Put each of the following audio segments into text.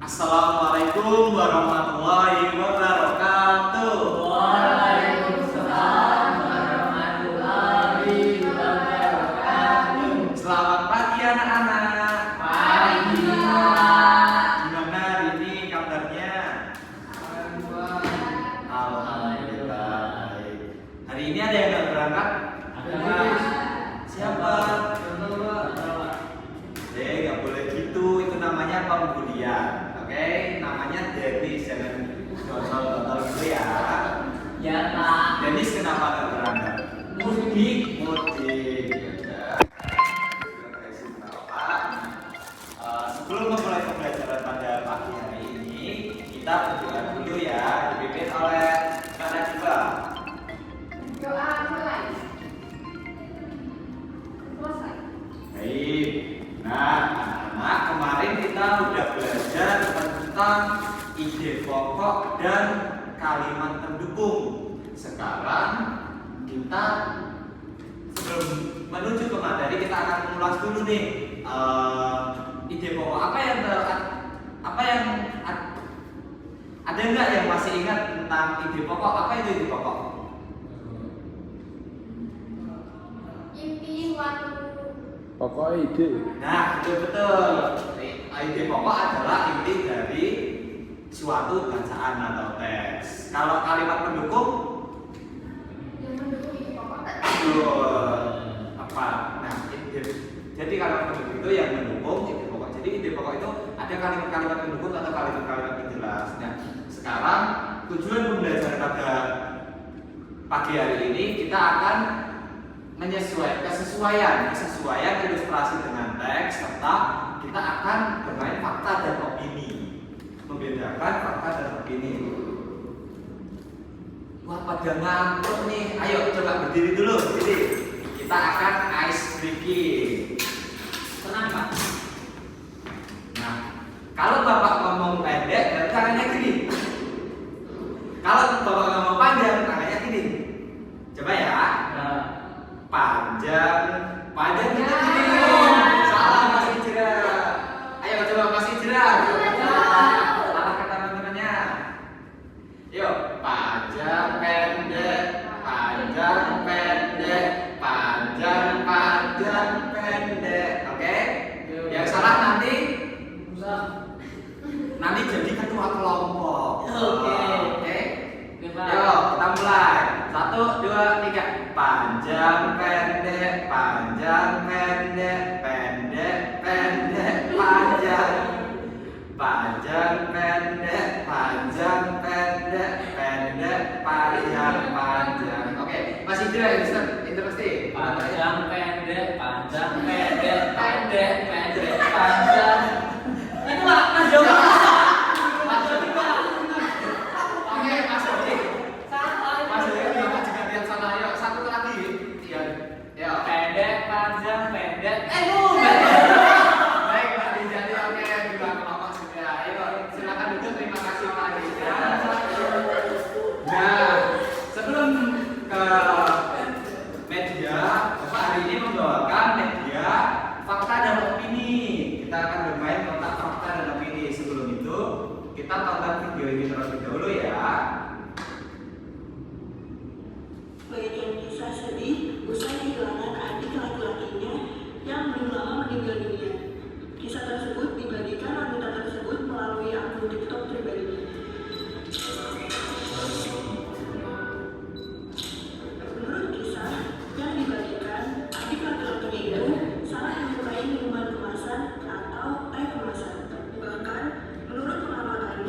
Assalamualaikum warahmatullahi wabarakatuh. Waalaikumsalam warahmatullahi wabarakatuh. Selamat pagi anak-anak. Pagi, Pak. Gimana hari ini kabarnya? Alhamdulillah baik. Hari ini ada yang nggak berangkat? Siapa? Nggak boleh gitu. Itu namanya pembulian. Oke, namanya Dennis, jangan total gitu ya. Ya, Pak. Dennis kenapa nggak berangkat? Mudik. Mudik. Sebelum memulai pembelajaran pada pagi hari ini, kita berdoa dulu ya, dipimpin oleh Kak Najwa. Doa mulai. Selesai. Baik. Nah, anak-anak, kemarin kita udah belajar tentang ide pokok dan kalimat pendukung. Sekarang kita sebelum menuju ke materi kita akan mengulas dulu nih ide pokok apa yang ada nggak yang masih ingat tentang ide pokok? Apa itu ide pokok? Inti waktu. Pokok ide. Nah, betul. Ide pokok adalah inti dari suatu bacaan atau teks. Kalau kalimat pendukung, Yang mendukung ide pokok. apa? Nah, jadi kalimat pendukung itu yang mendukung ide pokok. Jadi ide pokok itu ada kalimat-kalimat pendukung atau kalimat-kalimat penjelas. Nah, sekarang tujuan pembelajaran pada pagi hari ini kita akan kesesuaian ilustrasi dengan teks serta kita akan bermain fakta dan opini, membedakan fakta dan opini. Wah, pada ngantuk nih, ayo coba berdiri dulu, berdiri. Kita akan ice breaking. Tenang Pak. Nah, kalau Bapak ngomong pendek, berarti tangannya gini. Kalau Bapak ngomong panjang, tangannya gini. Coba ya. Panjang kita gini. Salah, masih jerak. Ayo coba masih jerak. Salah kata teman-temannya. Yuk, panjang pendek, panjang pendek, panjang pendek. Oke? Yang salah nanti jadi ketua kelompok. Oke. Yuk, kita mulai. 1, 2, 3. Panjang pendek, panjang pendek, pendek pendek, panjang. Panjang pendek, panjang pendek, pendek panjang panjang. Oke, masih jelas itu pasti. Panjang pendek, panjang pendek, pendek pendek, panjang. Itu Pak, panjang. Oke, masuk nih. Masuk ya, Bapak juga lihat salah. Yuk, satu lagi. Iya. Yuk. Pendek, panjang, pendek. Baik, Pak Rijali. Oke, juga kelompok sudah. Ayo, silakan duduk. Terima kasih Pak Rijali. Nah, sebelum ke media, Bapak hari ini membawakan media fakta dan opini. Kita akan bermain kotak fakta dan opini. Sebelum itu, kita tonton video ini terlebih dahulu ya. Bagian kisah sedih usai kehilangan adik laki-lakinya yang belum lama meninggal dunia. Kisah tersebut dibagikan wanita tersebut melalui akun TikTok pribadinya. Menurut kisah yang dibagikan, adik laki-lakinya itu sangat menyukai minuman kemasan atau teh kemasan. Bahkan, menurut pengamatan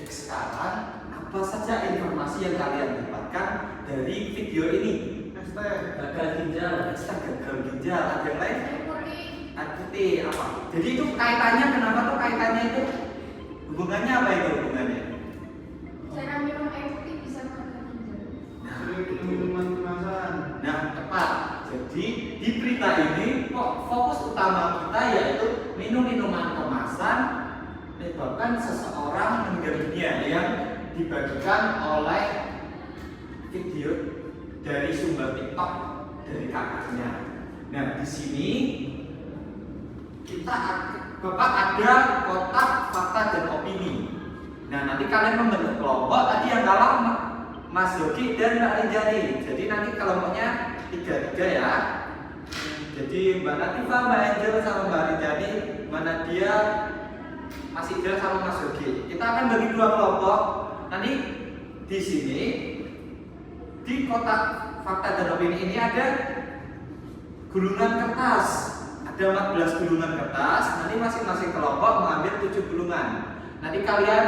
Jadi sekarang apa saja informasi yang kalian dapatkan dari video ini? Gagal ginjal. Gagal ginjal. Ada yang lain? Air putih. Air putih apa? Jadi itu kaitannya, kenapa tuh kaitannya itu? Hubungannya apa itu hubungannya? Cara minum air putih bisa gagal ginjal. Nah, tepat. Jadi di berita ini fokus utama kita yaitu minum minuman kemasan menyebabkan seseorang meninggal dunia yang dibagikan oleh video dari sumber TikTok dari kakaknya. Nah, di sini Bapak ada kotak fakta dan opini. Nah, nanti kalian membentuk kelompok. Tadi yang kalah Mas Yogi dan Mbak Rinjani. Jadi nanti kelompoknya 3-3 ya. Jadi Mbak Latifah, Mbak Angel sama Mbak Rinjani, mana dia masih jalan sama Mas Yogi. Kita akan bagi 2 kelompok. Nanti di sini di kotak fakta dan opini ini ada gulungan kertas. Ada 14 gulungan kertas. Nanti masing-masing kelompok mengambil 7 gulungan. Nanti kalian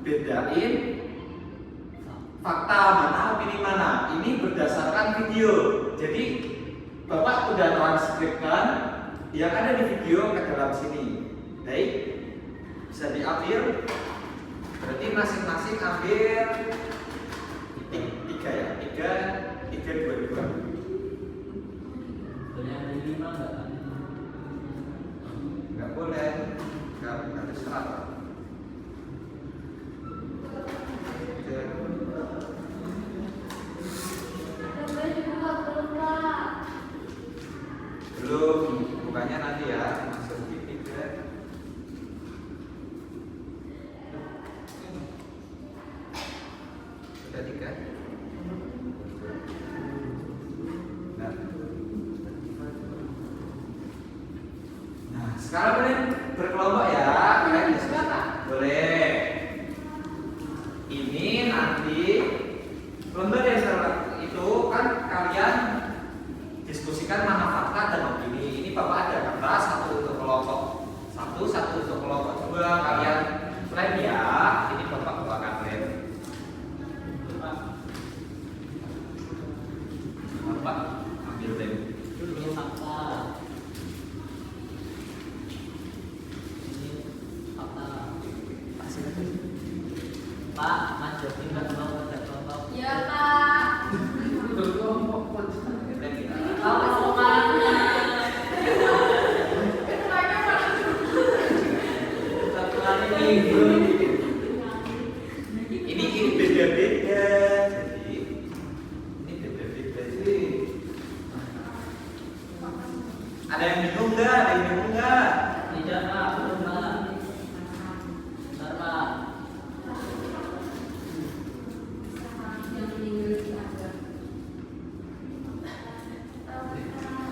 bedain fakta mana, opini mana. Ini berdasarkan video. Jadi Bapak sudah transkripkan yang ada di video ke dalam sini. Baik, bisa diambil. Berarti masing-masing ambil 3 ya, 3, 2, 2. Boleh ambil 5 enggak? Enggak boleh, enggak ada syarat. Belum, bukannya nanti ya, masuk di 3. Sudah 3. Nah, sekarang boleh berkelompok ya, kalian diskusikan. Boleh. Ini nanti lembar yang itu kan kalian diskusikan mana fakta dan opini. Ini Bapak ada kertas, 1 untuk kelompok 1, 1 untuk kelompok 2. Kalian lem ya. Ini Bapak buatkan lem. Bapak ambil lem. Ini fakta. Ini fakta. Pak, Mas Joki nggak mau ada kelompok. Ya Pak. Lem ya. Kalau mana? Satu kali minggu. Ini beda-beda. Jadi ini beda-beda sih. Ada yang bingung nggak? Ada yang bingung nggak? Tidak Pak, belum Pak. Bentar Pak.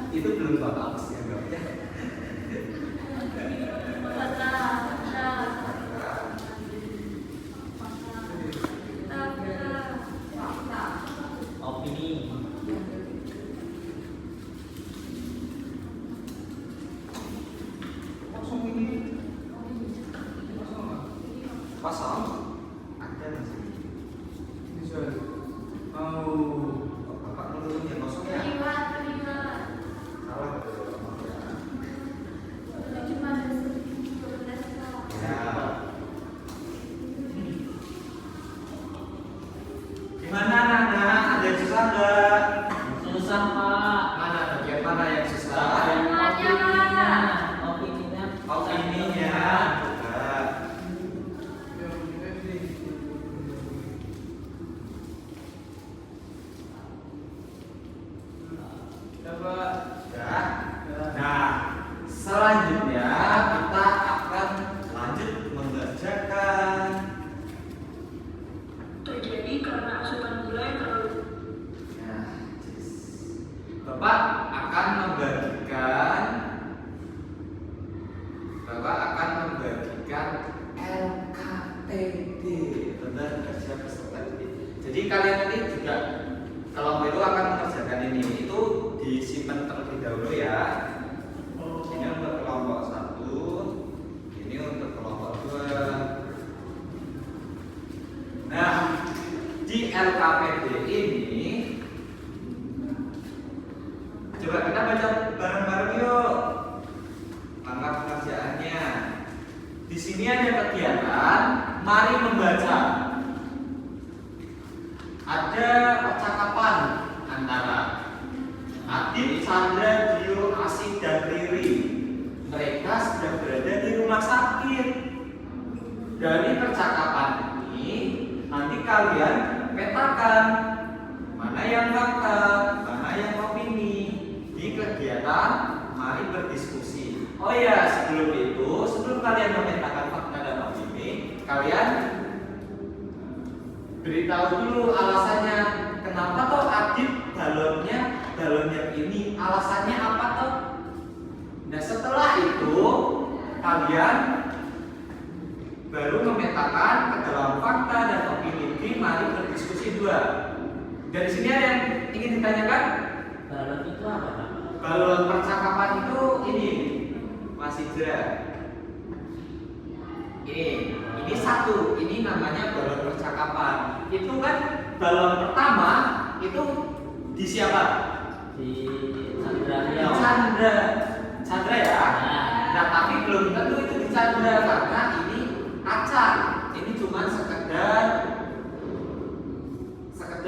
Itu belum Bapak mesti anggapnya. Opini. Kosong ini. Kosong. Ada masih. Bapak nurunin yang kosong ya. Salah betul. Ya. Gimana anak-anak? Ada yang susah nggak? Susah Pak. Mana bagian mana yang susah? Opininya. Opininya. Opininya. Coba. Ya. Nah, selanjutnya kita akan lanjut mengerjakan. Terjadi karena asupan gula yang terlalu. Nah, Bapak akan membagikan LKPD, lembar kerja peserta didik. Jadi kalian nanti juga kelompok itu akan mengerjakan ini. Itu disimpan terlebih dahulu ya. Ini untuk kelompok 1, ini untuk kelompok 2. LKPD ini, coba kita baca bareng-bareng yuk langkah pengerjaannya. Di sini ada kegiatan, mari membaca. Ada percakapan antara Adit, Chandra, Dio, Asik, dan Riri. Mereka sedang berada di rumah sakit. Dari percakapan ini nanti kalian petakan mana yang fakta, mana yang opini di kegiatan mari berdiskusi. Oh ya, sebelum kalian memetakan fakta dan opini, kalian beritahu dulu alasannya. Kenapa toh Adit balonnya ini, alasannya apa toh? Nah setelah itu kalian baru memetakan ke dalam fakta dan opini di mari berdiskusi 2. Dari sini ada yang ingin ditanyakan? Balon itu apa, Pak? Balon percakapan itu ini masih jelas. Ini satu, ini namanya balon percakapan. Itu kan balon pertama itu di siapa? Di Chandra. Di Chandra ya. Nah tapi belum tentu itu di Chandra karena ini acak. Ini cuma sekedar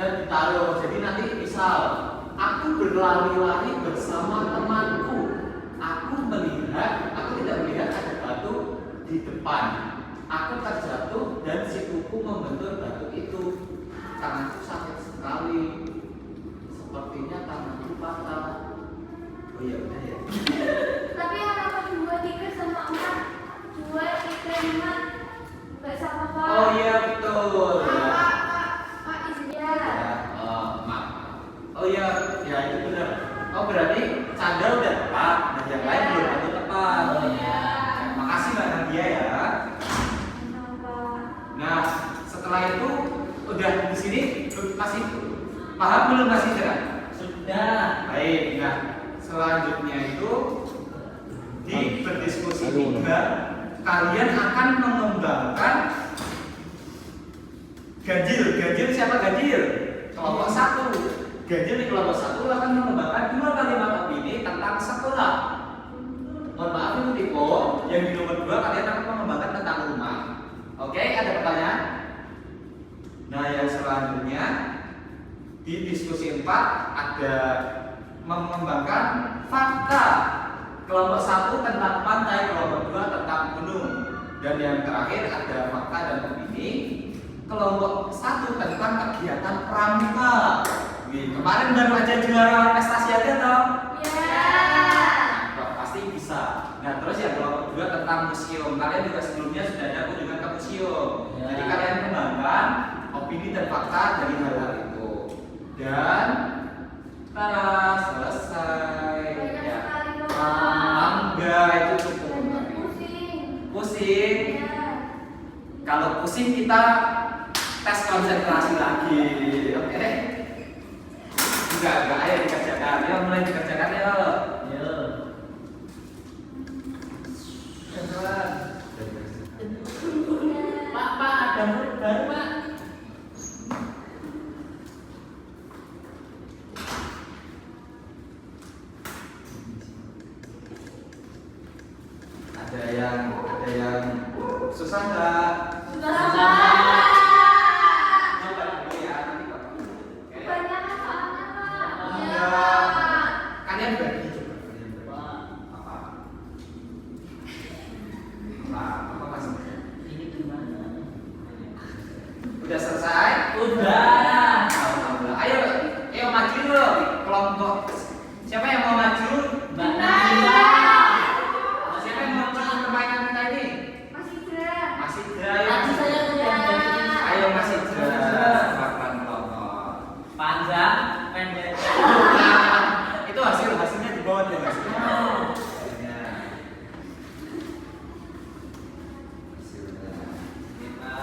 ditaruh. Jadi nanti misal aku berlari-lari bersama temanku. Aku tidak melihat ada batu di depan. Aku terjatuh dan sikuku membentur batu itu. Tanganku sakit sekali. Sepertinya tanganku patah. Oh iya benar ya. Tapi yang nomor 2, 3 sama 4, 2, 3, 5 nggak sama Pak. Oh iya betul. Pak izin ya. Maaf. Oh iya, ya itu benar. Oh berarti Chandra udah tepat, dan yang lain belum tentu tepat. Oh iya. Makasih Mbak Nadia ya. Nah setelah itu udah di sini masih paham belum masih jelas? Sudah. Baik. Nah selanjutnya itu di berdiskusi 3 kalian akan mengembangkan ganjil siapa ganjil? Kelompok 1. Ganjil di kelompok 1 akan mengembangkan 2 kalimat opini tentang sekolah. Mohon maaf itu tipe. Yang di nomor 2 kalian akan mengembangkan tentang rumah. Oke, ada pertanyaan? Nah yang selanjutnya di diskusi 4 ada mengembangkan fakta. Kelompok 1 tentang pantai, kelompok 2 tentang gunung. Dan yang terakhir ada fakta dan opini. Kelompok 1 tentang kegiatan pramuka. Kemarin baru aja juara prestasi aja toh? Ya. Nah, pasti bisa. Nah terus yang kelompok 2 tentang museum. Kalian juga sebelumnya sudah ada kunjungan ke museum. Ya. Jadi kalian kembangkan opini dan fakta dari hal-hal itu. Dan tada, selesai. Banyak Ya. sekali Pak. Enggak, itu cukup. Banyak pusing. Pusing. Ya. Kalau pusing kita tes konsentrasi lagi. Oke? Enggak, ayo dikerjakan. Ayo mulai dikerjakan ya. Yo. Pak, ada murid baru, Pak. Ada yang susah nggak? Sudah Sama. sama. Coba dulu ya nanti Pak. Oke. Kebanyakan soalnya Pak. Iya. Kalian bagi coba. Pak, Apa? Apa masih? ini gimana? Udah selesai? Udah. Alhamdulillah. Ayo maju loh kelompok. Siapa yang mau maju? Mbak Nah. Nadia. Siapa yang mau maju permainan kita ini? Masih gerak. Masih jaya. Tadi saya udah gantiin. Ayo masih jaya. Bahkan kelompok. Panjang, pendek. Itu hasilnya di bawah tuh hasilnya. Hasilnya. Kita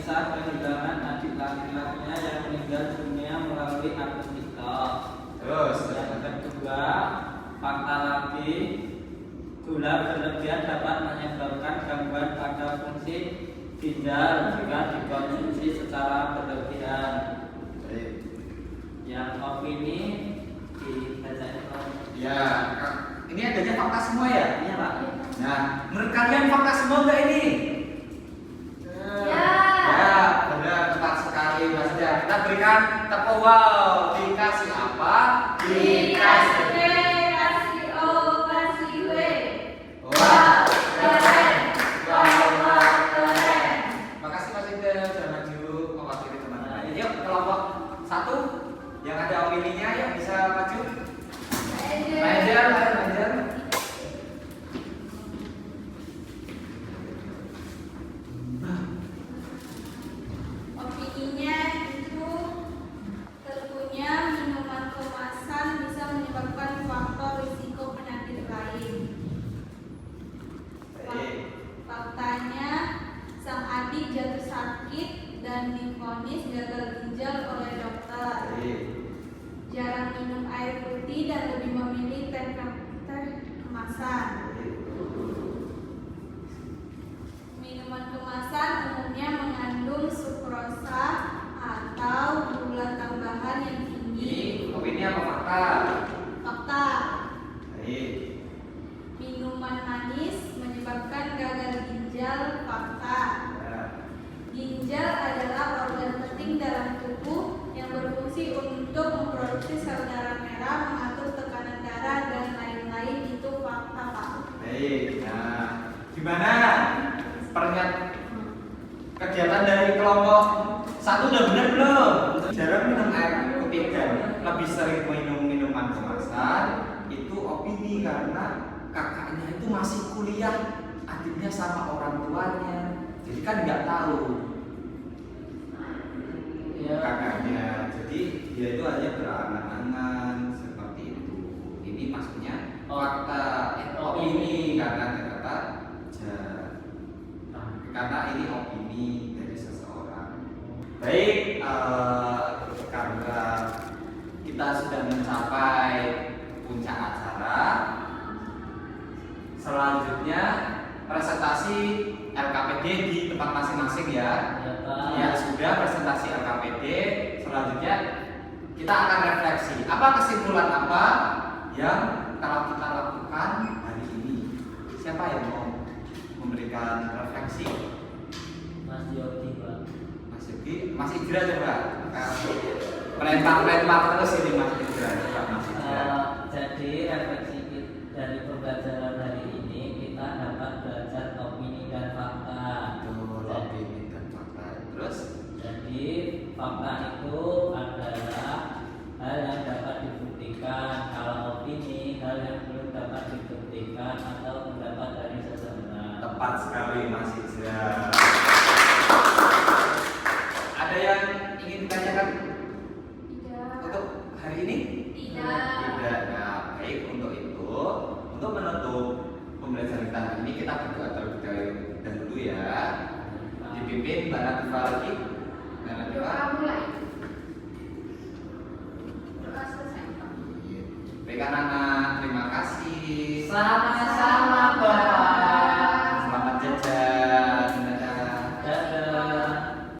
kisah kehilangan adik laki-lakinya yang meninggal dunia melalui akun TikTok. Terus Yang kedua, fakta lagi, gula berlebihan dapat menyebabkan gangguan pada fungsi ginjal jika dikonsumsi secara berlebihan. baik. Yang opini dibacain Pak. Ya, ini adanya fakta semua ya? Iya Pak. Nah, menurut kalian fakta semua nggak ini? Ya. Ya, benar, tepat sekali Mas Jan. Kita berikan tepuk wow. Dikasih apa? Dikasih W, kasih O, kasih W. Wah, Keren. Wah, keren. makasih Mas Jan sudah maju mewakili teman-teman. Yuk, kelompok 1 yang ada opininya, yuk bisa maju. Manajer, manajer. Opininya itu tentunya minuman kemasan bisa menyebabkan faktor risiko penyakit lain. Baik. Faktanya, sang adik jatuh sakit dan divonis gagal ginjal oleh dokter. Baik. Jarang minum air putih dan lebih memilih teh kemasan. Minuman kemasan umumnya mengandung sukrosa atau gula tambahan yang tinggi. Ini opini apa fakta? Fakta. Baik. Minuman manis menyebabkan gagal ginjal. Fakta. Ya. Ginjal adalah organ penting dalam tubuh yang berfungsi untuk memproduksi sel darah merah, mengatur tekanan darah dan lain-lain. Itu fakta, Pak. Baik. Nah, gimana kegiatan dari kelompok 1 udah benar belum? Jarang minum air putih dan lebih sering minum minuman kemasan. Itu opini karena kakaknya itu masih kuliah, adiknya sama orang tuanya, jadi kan nggak tahu Ya. kakaknya. Jadi dia itu hanya berangan-angan seperti itu. Ini maksudnya fakta, opini karena ternyata karena ini opini dari seseorang. Baik, karena kita sudah mencapai puncak acara, selanjutnya presentasi LKPD di tempat masing-masing ya. Ya, Pak. Ya sudah presentasi LKPD, selanjutnya kita akan refleksi. Apa kesimpulan apa yang telah kita lakukan hari ini? Siapa yang mau memberikan refleksi? Mas Yogi Pak. Mas Yogi, Mas Idra coba. Pelempar terus ini Mas Idra, coba Mas Idra. Jadi refleksi dari pembelajaran hari ini kita dapat belajar opini dan fakta. Betul, opini dan fakta. Terus? Jadi fakta itu adalah hal yang dapat dibuktikan. Kalau opini hal yang belum dapat dibuktikan atau pendapat dari seseorang. Tepat sekali Mas Idra. Ada yang ingin ditanyakan Tidak. untuk hari ini? Tidak. Tidak. Nah, baik untuk itu, untuk menutup pembelajaran kita hari ini kita berdoa terlebih dahulu ya. Dipimpin Mbak Latifah lagi. Mbak Latifah. Doa mulai. Doa selesai, Pak. Baik anak-anak, terima kasih. Sama-sama.